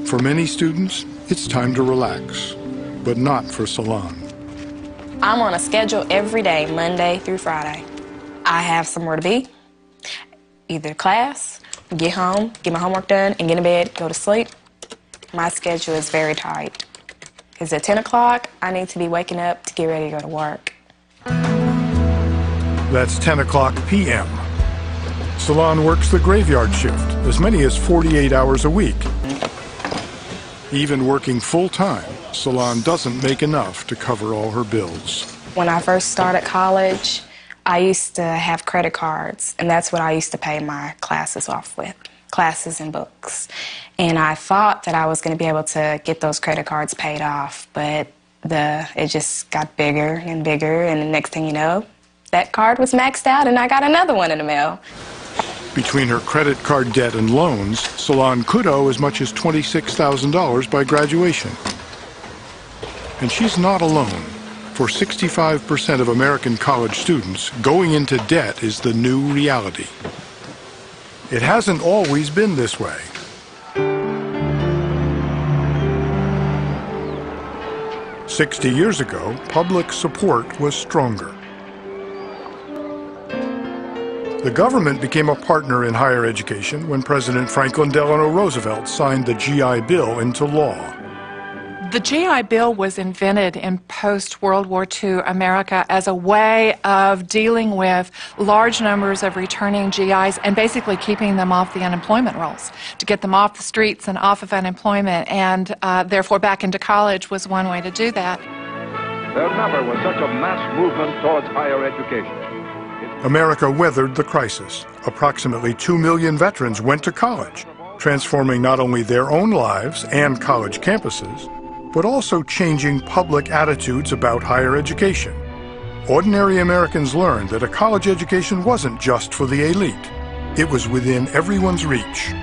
For many students, it's time to relax, but not for Solange. I'm on a schedule every day, Monday through Friday. I have somewhere to be, either class, get home, get my homework done, and get in bed, go to sleep. My schedule is very tight. Because at 10 o'clock, I need to be waking up to get ready to go to work. That's 10 o'clock p.m. Solange works the graveyard shift, as many as 48 hours a week. Even working full-time, Solange doesn't make enough to cover all her bills. When I first started college, I used to have credit cards, and that's what I used to pay my classes off with, classes and books. And I thought that I was going to be able to get those credit cards paid off, but it just got bigger and bigger, and the next thing you know, that card was maxed out, and I got another one in the mail. Between her credit card debt and loans, Solange could owe as much as $26,000 by graduation. And she's not alone. For 65% of American college students, going into debt is the new reality. It hasn't always been this way. "60 years ago, public support was stronger. The government became a partner in higher education when President Franklin Delano Roosevelt signed the GI Bill into law. The GI Bill was invented in post-World War II America as a way of dealing with large numbers of returning GIs and basically keeping them off the unemployment rolls, to get them off the streets and off of unemployment, and therefore back into college was one way to do that. There never was such a mass movement towards higher education. America weathered the crisis. Approximately 2 million veterans went to college, transforming not only their own lives and college campuses, but also changing public attitudes about higher education. Ordinary Americans learned that a college education wasn't just for the elite. It was within everyone's reach.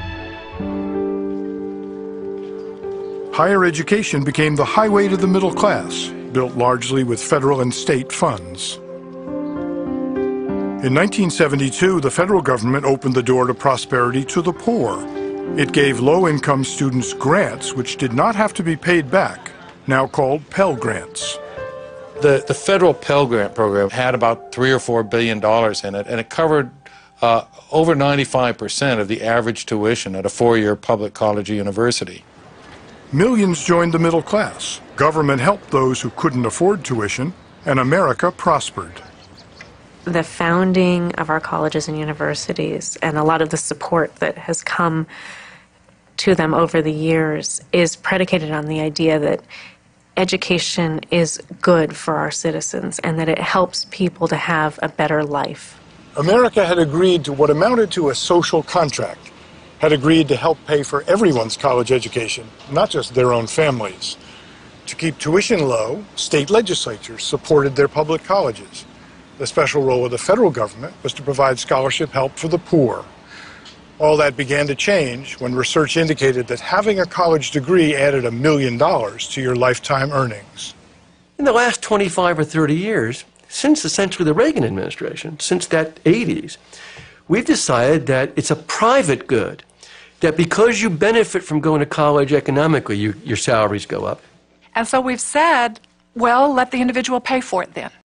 Higher education became the highway to the middle class, built largely with federal and state funds. In 1972, the federal government opened the door to prosperity to the poor. It gave low-income students grants which did not have to be paid back, now called Pell Grants. The federal Pell Grant program had about $3 or $4 billion in it, and it covered over 95% of the average tuition at a four-year public college or university. Millions joined the middle class. Government helped those who couldn't afford tuition, and America prospered. The founding of our colleges and universities and a lot of the support that has come to them over the years is predicated on the idea that education is good for our citizens and that it helps people to have a better life. America had agreed to what amounted to a social contract, had agreed to help pay for everyone's college education, not just their own families. To keep tuition low, state legislatures supported their public colleges. The special role of the federal government was to provide scholarship help for the poor. All that began to change when research indicated that having a college degree added $1 million to your lifetime earnings. In the last 25 or 30 years, since essentially the Reagan administration, since that 80s, we've decided that it's a private good, that because you benefit from going to college economically, your salaries go up. And so we've said, well, let the individual pay for it then.